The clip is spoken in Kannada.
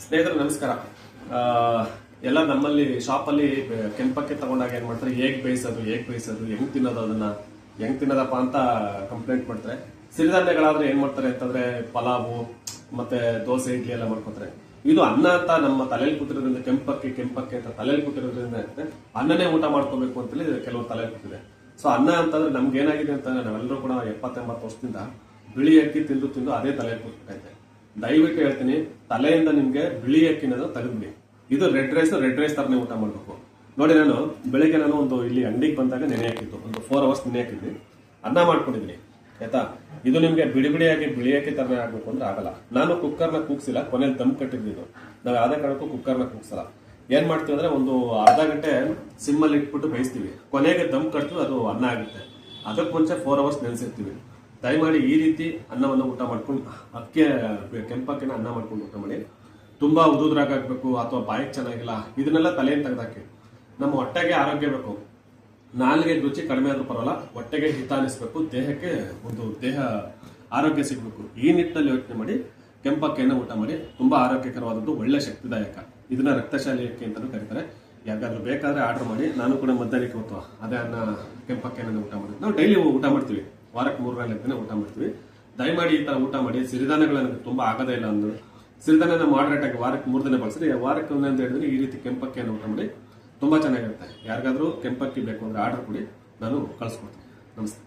ಸ್ನೇಹಿತರು ನಮಸ್ಕಾರ. ಎಲ್ಲ ನಮ್ಮಲ್ಲಿ ಶಾಪಲ್ಲಿ ಕೆಂಪಕ್ಕೆ ತಗೊಂಡಾಗ ಏನ್ ಮಾಡ್ತಾರೆ, ಹೇಗ್ ಬೇಯಿಸೋದು ಹೆಂಗ್ ತಿನ್ನೋದು, ಅದನ್ನ ಹೆಂಗ್ ತಿನ್ನೋದಪ್ಪ ಅಂತ ಕಂಪ್ಲೇಂಟ್ ಮಾಡ್ತಾರೆ. ಸಿರಿಧಾನ್ಯಗಳಾದ್ರೆ ಏನ್ ಮಾಡ್ತಾರೆ ಅಂತಂದ್ರೆ ಪಲಾವು ಮತ್ತೆ ದೋಸೆ ಇಡ್ಲಿ ಎಲ್ಲ ಮಾಡ್ಕೊತಾರೆ. ಇದು ಅನ್ನ ಅಂತ ನಮ್ಮ ತಲೆಯಲ್ಲಿ ಕೂತಿರೋದ್ರಿಂದ ಕೆಂಪಕ್ಕೆ ಅಂತ ತಲೆಯಲ್ಲಿ ಕೂತಿರೋದ್ರಿಂದ ಅನ್ನನೇ ಊಟ ಮಾಡ್ಕೋಬೇಕು ಅಂತೇಳಿ ಕೆಲವರು ತಲೆಯಲ್ಲಿ ಕೂತಿದೆ. ಸೊ ಅನ್ನ ಅಂತಂದ್ರೆ ನಮ್ಗೆ ಏನಾಗಿದೆ ಅಂತಂದ್ರೆ ನಾವೆಲ್ಲರೂ ಕೂಡ 70-80 ವರ್ಷದಿಂದ ಬಿಳಿ ಅಕ್ಕಿ ತಿಂದು ಅದೇ ತಲೆಯಲ್ಲಿ ಕೂತ್ಬಿಟ್ಟೈತೆ. ದಯವಿಟ್ಟು ಹೇಳ್ತೀನಿ, ತಲೆಯಿಂದ ನಿಮ್ಗೆ ಬಿಳಿ ಅಕ್ಕಿನ ತೆಗೆದ್ಬಿಡಿ. ಇದು ರೆಡ್ ರೈಸ್ ತರನೇ ಊಟ ಮಾಡ್ಬೇಕು. ನೋಡಿ, ನಾನು ಬೆಳಿಗ್ಗೆ ಒಂದು ಇಲ್ಲಿ ಅಂಗಡಿಗೆ ಬಂದಾಗ ನೆನೆ ಹಾಕಿದ್ದು, ಒಂದು 4 ಅವರ್ಸ್ ನೆನೆ ಹಾಕಿದ್ವಿ, ಅನ್ನ ಮಾಡ್ಕೊಂಡಿದ್ದೀನಿ ಆಯ್ತಾ. ಇದು ನಿಮ್ಗೆ ಬಿಡಿಯಾಗಿ ಬಿಳಿ ಅಕ್ಕಿ ತರನೇ ಆಗ್ಬೇಕು ಅಂದ್ರೆ ಆಗಲ್ಲ. ನಾನು ಕುಕ್ಕರ್ನ ಕೂಗ್ಸಿಲ್ಲ, ಕೊನೆಯಲ್ಲಿ ದಮ್ ಕಟ್ಟಿದ್ದು. ನಾವು ಯಾವ್ದೇ ಕಾರಣಕ್ಕೂ ಕುಕ್ಕರ್ನ ಕೂಗ್ಸಲ್ಲ. ಏನ್ ಮಾಡ್ತೀವಿ ಅಂದ್ರೆ ಒಂದು ಅರ್ಧ ಗಂಟೆ ಸಿಮ್ಮಲ್ಲಿ ಇಟ್ಬಿಟ್ಟು ಬೇಯಿಸ್ತೀವಿ, ಕೊನೆಗೆ ದಮ್ ಕಟ್ತೀವಿ, ಅದು ಅನ್ನ ಆಗುತ್ತೆ. ಅದಕ್ಕೆ ಮುಂಚೆ 4 ಅವರ್ಸ್ ನೆನೆಸಿರ್ತೀವಿ. ದಯಮಾಡಿ ಈ ರೀತಿ ಅನ್ನವನ್ನು ಊಟ ಮಾಡ್ಕೊಂಡು ಕೆಂಪಕ್ಕಿನ ಅನ್ನ ಮಾಡ್ಕೊಂಡು ಊಟ ಮಾಡಿ. ತುಂಬಾ ಉದುದ್ರಾಗಬೇಕು ಅಥವಾ ಬಾಯಿಗೆ ಚೆನ್ನಾಗಿಲ್ಲ, ಇದನ್ನೆಲ್ಲ ತಲೆಯನ್ನು ತೆಗೆದಾಕಿ. ನಮ್ಮ ಹೊಟ್ಟೆಗೆ ಆರೋಗ್ಯ ಬೇಕು. ನಾಲಿಗೆ ರುಚಿ ಕಡಿಮೆ ಆದ್ರೂ ಪರವಾಗಿಲ್ಲ, ಹೊಟ್ಟೆಗೆ ಹಿತ ಅನಿಸ್ಬೇಕು, ದೇಹಕ್ಕೆ ಒಂದು ದೇಹ ಆರೋಗ್ಯ ಸಿಗ್ಬೇಕು. ಈ ನಿಟ್ಟಿನಲ್ಲಿ ಯೋಚನೆ ಮಾಡಿ ಕೆಂಪಕ್ಕಿನ ಊಟ ಮಾಡಿ. ತುಂಬಾ ಆರೋಗ್ಯಕರವಾದದ್ದು, ಒಳ್ಳೆ ಶಕ್ತಿದಾಯಕ. ಇದನ್ನ ರಕ್ತಶಾಲಿ ಅಕ್ಕಿ ಅಂತಾನೂ ಕರೀತಾರೆ. ಯಾರಿಗಾದ್ರೂ ಬೇಕಾದ್ರೆ ಆರ್ಡರ್ ಮಾಡಿ. ನಾನು ಕೂಡ ಮಧ್ಯಾಹ್ನಕ್ಕೆ ಹೊತ್ತು ಅದೇ ಅನ್ನ ಕೆಂಪಕ್ಕಿನ ಊಟ ಮಾಡಿ. ನಾವು ಡೈಲಿ ಊಟ ಮಾಡ್ತೀವಿ, ವಾರಕ್ಕೆ 3-4 ದಿನ ಊಟ ಮಾಡ್ತೀವಿ. ದಯಮಾಡಿ ಈ ತರ ಊಟ ಮಾಡಿ. ಸಿರಿಧಾನ್ಯಗಳು ತುಂಬಾ ಆಗದೇ ಇಲ್ಲ ಅಂದ್ರೆ ಸಿರಿಧಾನ್ಯನ ಮಾಡರೇಟ್ ಆಗಿ ವಾರಕ್ಕೆ 3 ದಿನ ಬಳಸಿದ್ರೆ, ವಾರಕ್ಕೆ 1 ಹೇಳಿದ್ರೆ ಈ ರೀತಿ ಕೆಂಪಕ್ಕಿಯನ್ನು ಊಟ ಮಾಡಿ. ತುಂಬಾ ಚೆನ್ನಾಗಿರುತ್ತೆ. ಯಾರಿಗಾದ್ರೂ ಕೆಂಪಕ್ಕಿ ಬೇಕು ಅಂದ್ರೆ ಆರ್ಡರ್ ಕೊಡಿ, ನಾನು ಕಳಿಸ್ಕೊಡ್ತೀನಿ. ನಮಸ್ತೆ.